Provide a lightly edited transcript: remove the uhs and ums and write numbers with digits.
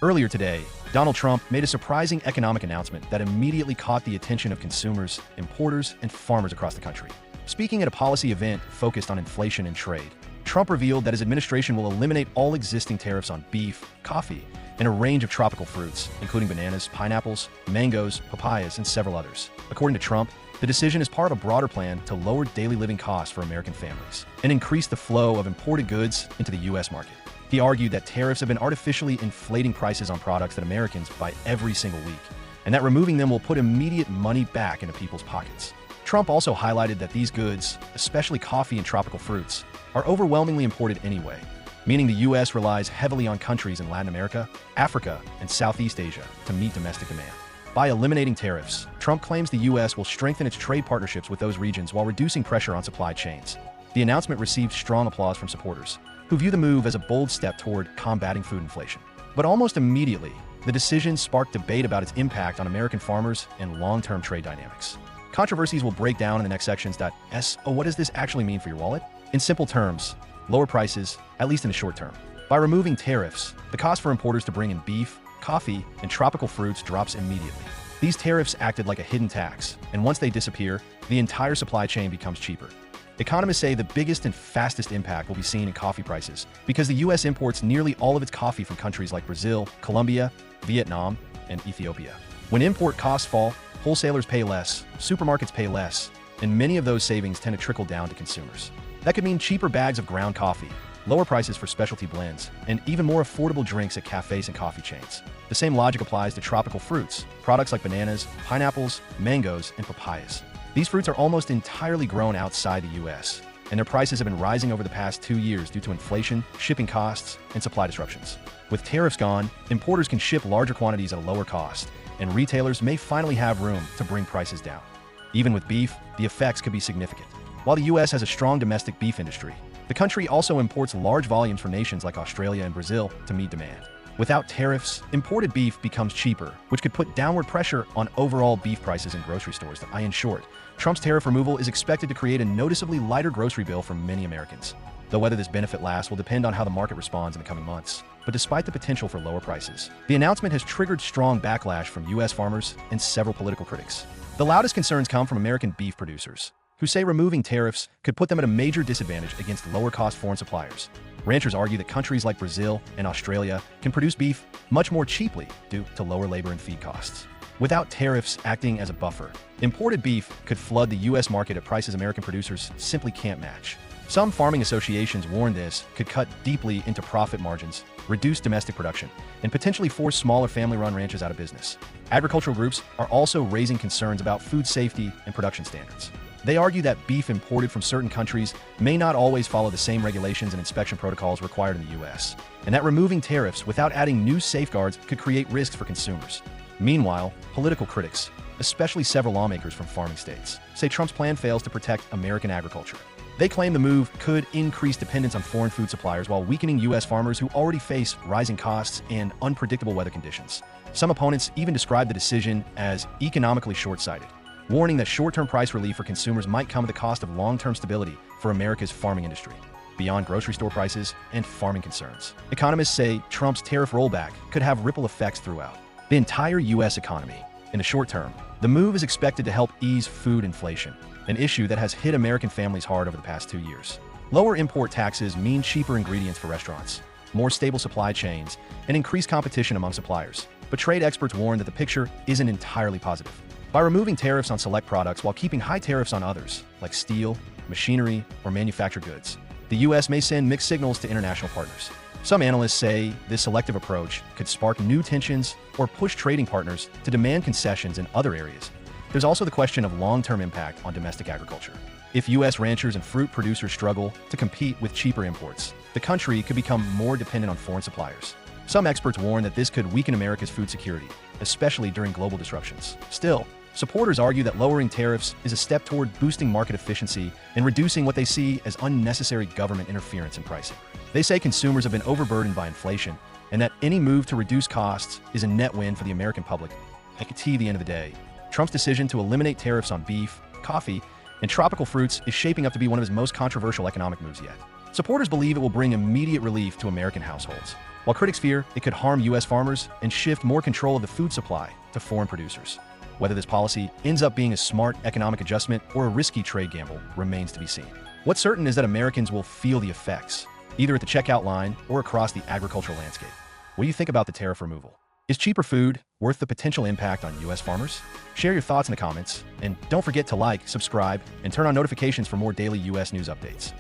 Earlier today, Donald Trump made a surprising economic announcement that immediately caught the attention of consumers, importers, and farmers across the country. Speaking at a policy event focused on inflation and trade, Trump revealed that his administration will eliminate all existing tariffs on beef, coffee, and a range of tropical fruits, including bananas, pineapples, mangoes, papayas, and several others. According to Trump, the decision is part of a broader plan to lower daily living costs for American families and increase the flow of imported goods into the U.S. market. He argued that tariffs have been artificially inflating prices on products that Americans buy every single week, and that removing them will put immediate money back into people's pockets. Trump also highlighted that these goods, especially coffee and tropical fruits, are overwhelmingly imported anyway, meaning the U.S. relies heavily on countries in Latin America, Africa, and Southeast Asia to meet domestic demand. By eliminating tariffs, Trump claims the U.S. will strengthen its trade partnerships with those regions while reducing pressure on supply chains. The announcement received strong applause from supporters, who view the move as a bold step toward combating food inflation. But almost immediately, the decision sparked debate about its impact on American farmers and long-term trade dynamics. Controversies will break down in the next sections. What does this actually mean for your wallet? In simple terms, lower prices, at least in the short term. By removing tariffs, the cost for importers to bring in beef, coffee, and tropical fruits drops immediately. These tariffs acted like a hidden tax, and once they disappear, the entire supply chain becomes cheaper. Economists say the biggest and fastest impact will be seen in coffee prices because the U.S. imports nearly all of its coffee from countries like Brazil, Colombia, Vietnam, and Ethiopia. When import costs fall, wholesalers pay less, supermarkets pay less, and many of those savings tend to trickle down to consumers. That could mean cheaper bags of ground coffee, lower prices for specialty blends, and even more affordable drinks at cafes and coffee chains. The same logic applies to tropical fruits, products like bananas, pineapples, mangoes, and papayas. These fruits are almost entirely grown outside the U.S., and their prices have been rising over the past 2 years due to inflation, shipping costs, and supply disruptions. With tariffs gone, importers can ship larger quantities at a lower cost, and retailers may finally have room to bring prices down. Even with beef, the effects could be significant. While the U.S. has a strong domestic beef industry, the country also imports large volumes from nations like Australia and Brazil to meet demand. Without tariffs, imported beef becomes cheaper, which could put downward pressure on overall beef prices in grocery stores. In short, Trump's tariff removal is expected to create a noticeably lighter grocery bill for many Americans. Though whether this benefit lasts will depend on how the market responds in the coming months. But despite the potential for lower prices, the announcement has triggered strong backlash from U.S. farmers and several political critics. The loudest concerns come from American beef producers, who say removing tariffs could put them at a major disadvantage against lower-cost foreign suppliers. Ranchers argue that countries like Brazil and Australia can produce beef much more cheaply due to lower labor and feed costs. Without tariffs acting as a buffer, imported beef could flood the U.S. market at prices American producers simply can't match. Some farming associations warn this could cut deeply into profit margins, reduce domestic production, and potentially force smaller family-run ranches out of business. Agricultural groups are also raising concerns about food safety and production standards. They argue that beef imported from certain countries may not always follow the same regulations and inspection protocols required in the U.S., and that removing tariffs without adding new safeguards could create risks for consumers. Meanwhile, political critics, especially several lawmakers from farming states, say Trump's plan fails to protect American agriculture. They claim the move could increase dependence on foreign food suppliers while weakening U.S. farmers who already face rising costs and unpredictable weather conditions. Some opponents even describe the decision as economically short-sighted, warning that short-term price relief for consumers might come at the cost of long-term stability for America's farming industry. Beyond grocery store prices and farming concerns, economists say Trump's tariff rollback could have ripple effects throughout the entire U.S. economy. In the short term, the move is expected to help ease food inflation, an issue that has hit American families hard over the past 2 years. Lower import taxes mean cheaper ingredients for restaurants, more stable supply chains, and increased competition among suppliers. But trade experts warn that the picture isn't entirely positive. By removing tariffs on select products while keeping high tariffs on others, like steel, machinery, or manufactured goods, the U.S. may send mixed signals to international partners. Some analysts say this selective approach could spark new tensions or push trading partners to demand concessions in other areas. There's also the question of long-term impact on domestic agriculture. If U.S. ranchers and fruit producers struggle to compete with cheaper imports, the country could become more dependent on foreign suppliers. Some experts warn that this could weaken America's food security, especially during global disruptions. Still, supporters argue that lowering tariffs is a step toward boosting market efficiency and reducing what they see as unnecessary government interference in pricing. They say consumers have been overburdened by inflation, and that any move to reduce costs is a net win for the American public. At the end of the day, Trump's decision to eliminate tariffs on beef, coffee, and tropical fruits is shaping up to be one of his most controversial economic moves yet. Supporters believe it will bring immediate relief to American households, while critics fear it could harm U.S. farmers and shift more control of the food supply to foreign producers. Whether this policy ends up being a smart economic adjustment or a risky trade gamble remains to be seen. What's certain is that Americans will feel the effects, either at the checkout line or across the agricultural landscape. What do you think about the tariff removal? Is cheaper food worth the potential impact on U.S. farmers? Share your thoughts in the comments, and don't forget to like, subscribe, and turn on notifications for more daily U.S. news updates.